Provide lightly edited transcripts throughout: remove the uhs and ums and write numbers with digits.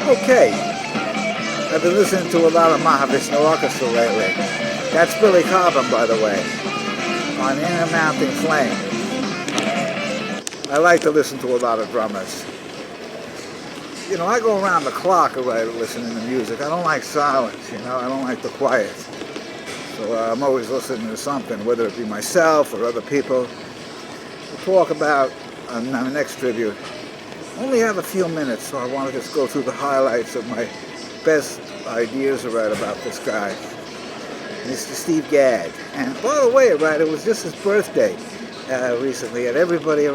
Okay, I've been listening to a lot of Mahavishnu Orchestra lately. That's Billy Cobham, by the way, on Inner Mounting Flame. I like to listen to a lot of drummers. You know, I go around the clock listening to music. I don't like silence, you know, I don't like the quiet. So I'm always listening to something, whether it be myself or other people. We'll talk about my next tribute. I only have a few minutes, so I want to just go through the highlights of my best ideas about this guy, Mr. Steve Gadd. And by the way, it was just his birthday recently, and everybody, you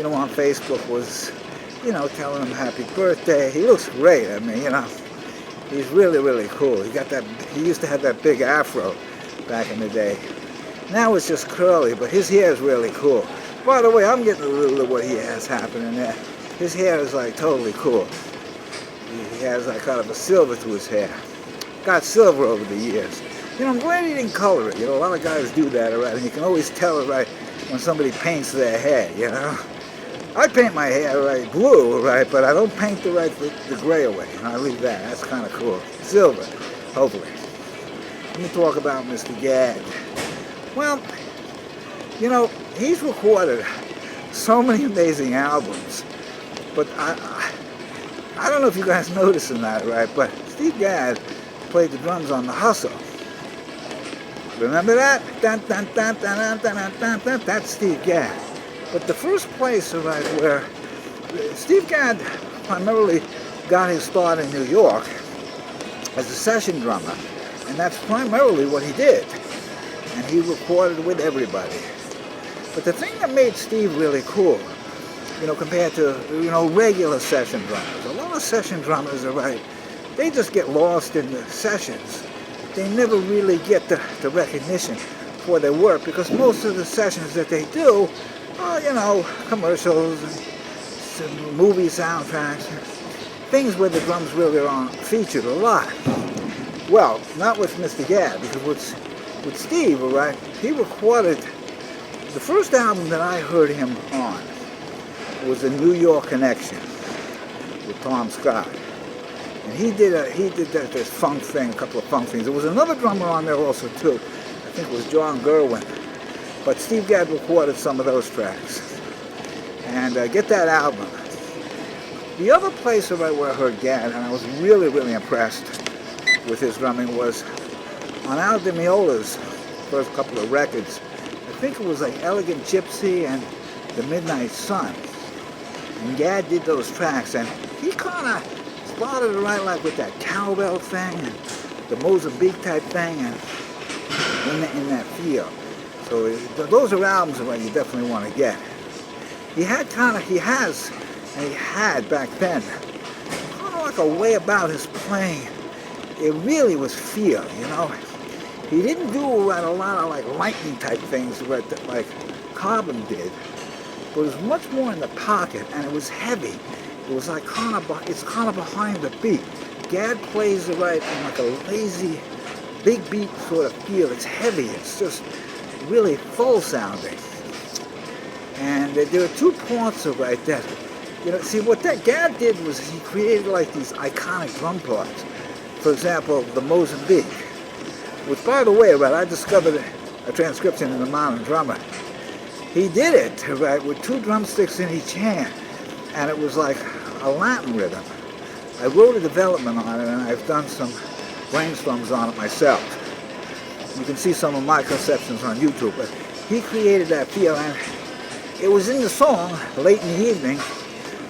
know, on Facebook was, you know, telling him happy birthday. He looks great. I mean, you know, he's really, really cool. He used to have that big afro back in the day. Now it's just curly, but his hair is really cool. By the way, I'm getting a little of what he has happening there. His hair is like totally cool. He has like kind of a silver to his hair. Got silver over the years. You know, I'm glad he didn't color it. You know, a lot of guys do that, and you can always tell, when somebody paints their hair, you know. I paint my hair, blue, but I don't paint the gray away. You know, I leave that. That's kind of cool. Silver, hopefully. Let me talk about Mr. Gadd. Well, you know, he's recorded so many amazing albums, but I don't know if you guys noticing that, but Steve Gadd played the drums on The Hustle. Remember that? Dun, dun, dun, dun, dun, dun, dun, dun. That's Steve Gadd. But the first place, where Steve Gadd primarily got his start in New York as a session drummer, and that's primarily what he did. And he recorded with everybody. But the thing that made Steve really cool, you know, compared to, you know, regular session drummers, a lot of session drummers they just get lost in the sessions. They never really get the recognition for their work, because most of the sessions that they do are, you know, commercials and movie soundtracks, things where the drums really aren't featured a lot. Well, not with Mr. Gadd, because with Steve, he recorded the first album that I heard him on was The New York Connection with Tom Scott. And he did this funk thing, a couple of funk things. There was another drummer on there also too. I think it was John Gerwin. But Steve Gadd recorded some of those tracks. And get that album. The other place where I heard Gadd, and I was really, really impressed with his drumming, was on Al Di Meola's first couple of records. I think it was like Elegant Gypsy and The Midnight Sun. And Gadd did those tracks, and he kind of spotted it with that cowbell thing and the Mozambique type thing, and in that feel. So those are albums that you definitely want to get. He had back then kind of like a way about his playing. It really was feel, you know. He didn't do a lot of lightning type things like Cobham did, but it was much more in the pocket, and it was heavy. It was it's kind of behind the beat. Gadd plays it in like a lazy, big beat sort of feel. It's heavy. It's just really full sounding. And there are 2 parts of that. You know, see what that Gadd did was he created these iconic drum parts. For example, the Mozambique, which, by the way, I discovered a transcription in the Modern Drummer. He did it with 2 drumsticks in each hand, and it was like a Latin rhythm. I wrote a development on it, and I've done some brainstorms on it myself. You can see some of my conceptions on YouTube, but he created that feel, and it was in the song Late in the Evening,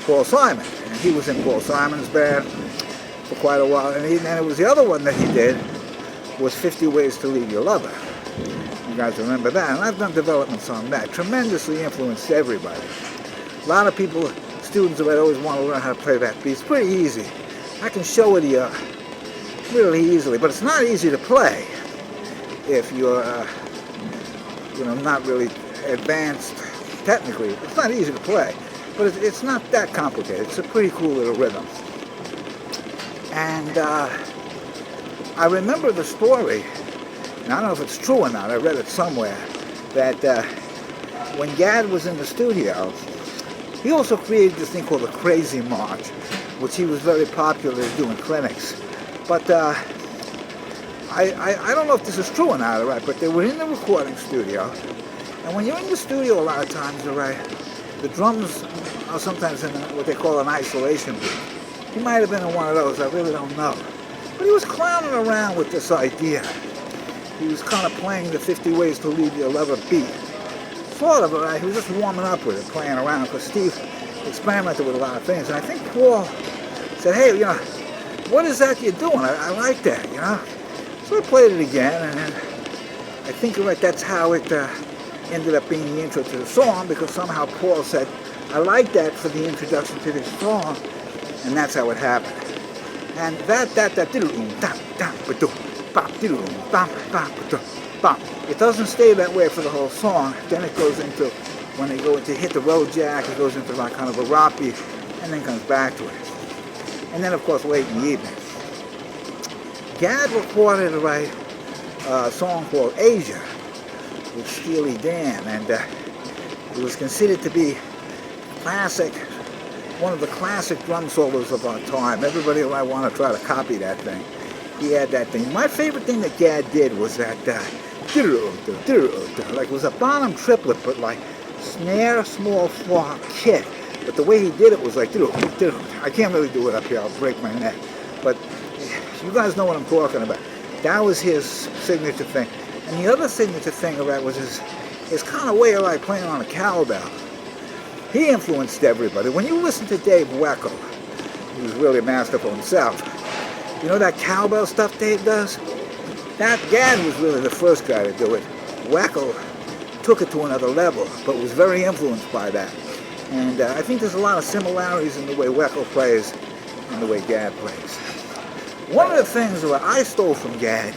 Paul Simon, and he was in Paul Simon's band for quite a while, and it was the other one that he did was 50 Ways to Leave Your Lover. You guys remember that? And I've done developments on that. Tremendously influenced everybody. A lot of people, students that always want to learn how to play that beat. It's pretty easy. I can show it to you really easily, but it's not easy to play if you're, not really advanced technically. It's not easy to play, but it's not that complicated. It's a pretty cool little rhythm. And I remember the story, and I don't know if it's true or not, I read it somewhere, that when Gadd was in the studio, he also created this thing called the Crazy March, which he was very popular doing clinics. But I don't know if this is true or not, right? But they were in the recording studio, and when you're in the studio, a lot of times, right, the drums are sometimes in what they call an isolation booth. He might have been in one of those. I really don't know. But he was clowning around with this idea. He was kind of playing the 50 Ways to Leave Your Lover beat. Sort of, right? He was just warming up with it, playing around, because Steve experimented with a lot of things. And I think Paul said, hey, what is that you're doing? I like that, So I played it again, and then I think you're right, that's how it ended up being the intro to the song, because somehow Paul said, I like that for the introduction to this song, and that's how it happened. And it doesn't stay that way for the whole song. Then it goes into, when they go into Hit the Road Jack, it goes into like kind of a rock beat, and then comes back to it. And then, of course, late in the evening, Gadd recorded a song called Asia with Steely Dan, and it was considered to be classic, one of the classic drum solos of our time. Everybody might want to try to copy that thing. He had that thing. My favorite thing that Gadd did was that, like it was a bottom triplet, but like snare, small four, kick. But the way he did it was like, I can't really do it up here, I'll break my neck. But you guys know what I'm talking about. That was his signature thing. And the other signature thing of that was his kind of way of like playing on a cowbell. He influenced everybody. When you listen to Dave Weckl, he was really masterful himself. You know that cowbell stuff Dave does? That Gadd was really the first guy to do it. Weckl took it to another level, but was very influenced by that. And I think there's a lot of similarities in the way Weckl plays and the way Gadd plays. One of the things that I stole from Gadd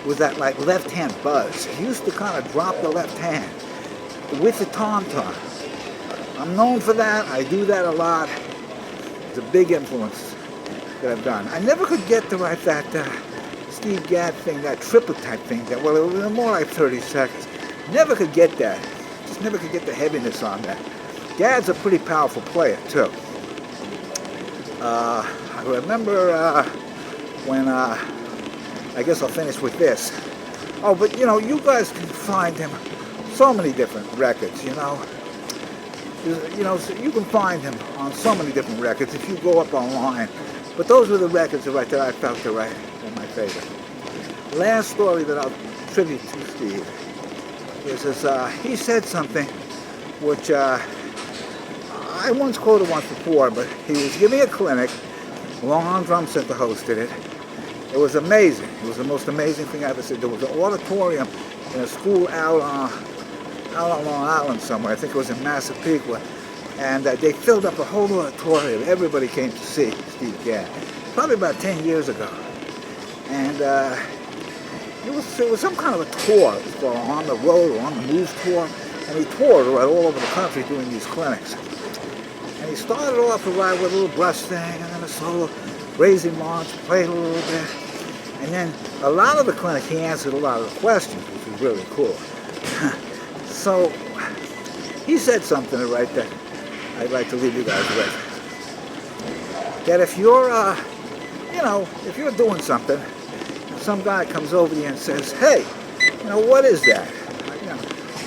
was that like left hand buzz. He used to kind of drop the left hand with the tom-tom. I'm known for that. I do that a lot. It's a big influence that I've done. I never could get to write that Steve Gadd thing, that triplet type thing. It was more like 30 seconds. Never could get that. Just never could get the heaviness on that. Gadd's a pretty powerful player too. I remember when, I guess I'll finish with this. Oh, but you guys can find him so many different records, so you can find him on so many different records if you go up online. But those were the records that I felt were my favorite. Last story that I'll attribute to Steve is he said something which I once quoted once before, but he was giving a clinic. Long Arm Drum Center hosted it. It was amazing. It was the most amazing thing I ever seen. There was an auditorium in a school out on Long Island somewhere. I think it was in Massapequa. And they filled up a whole auditorium. Everybody came to see Steve Gadd. Probably about 10 years ago. And it was some kind of a tour. It was called On the Road or On the Move tour. And he toured all over the country doing these clinics. And he started off with a little brush thing and then a solo, raising march, played a little bit. And then a lot of the clinic, he answered a lot of the questions, which was really cool. So he said something that I'd like to leave you guys with. That if you're, if you're doing something, and some guy comes over to you and says, hey, what is that?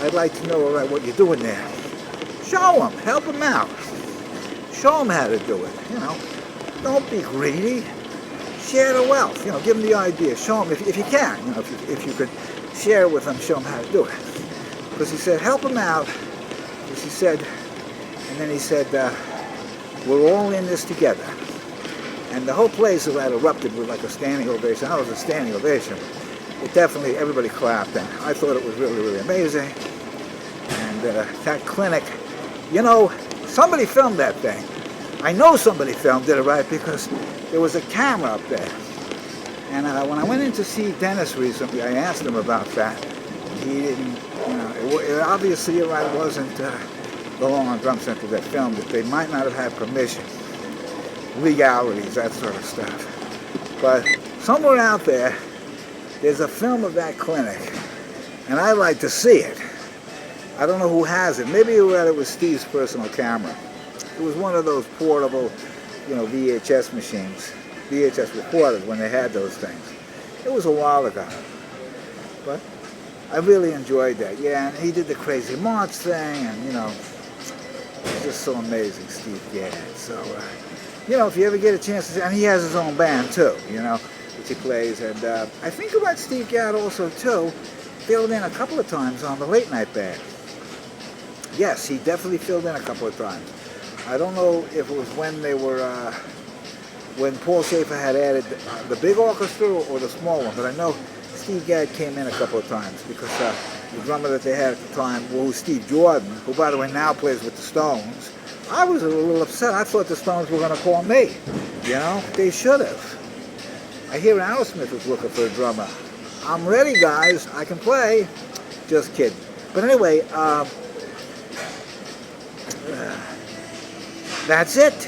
I'd like to know what you're doing there. Show him, help him out. Show him how to do it, Don't be greedy. Share the wealth, give him the idea. Show him if you can, if you could share it with him, show him how to do it. Because he said, help him out. Because he said, and then he said, we're all in this together. And the whole place erupted with like a standing ovation. That was a standing ovation. It definitely, everybody clapped, and I thought it was really, really amazing. And that clinic, somebody filmed that thing. I know somebody filmed it, because there was a camera up there. And when I went in to see Dennis recently, I asked him about that. He didn't, it obviously wasn't the Long Arm Drum Center that filmed it. They might not have had permission, legalities, that sort of stuff. But somewhere out there, there's a film of that clinic, and I'd like to see it. I don't know who has it. Maybe it was Steve's personal camera. It was one of those portable VHS machines, VHS recorders when they had those things. It was a while ago, but I really enjoyed that. Yeah, and he did the Crazy March thing, and it's just so amazing, Steve Gadd. So, if you ever get a chance to see, and he has his own band too, which he plays. And I think about Steve Gadd also too, filled in a couple of times on the Late Night Band. Yes, he definitely filled in a couple of times. I don't know if it was when they were, when Paul Schaefer had added the big orchestra or the small one, but I know Steve Gadd came in a couple of times because the drummer that they had at the time was Steve Jordan, who by the way now plays with the Stones. I was a little upset. I thought the Stones were going to call me. They should have. I hear Aerosmith was looking for a drummer. I'm ready, guys. I can play. Just kidding. But anyway, that's it.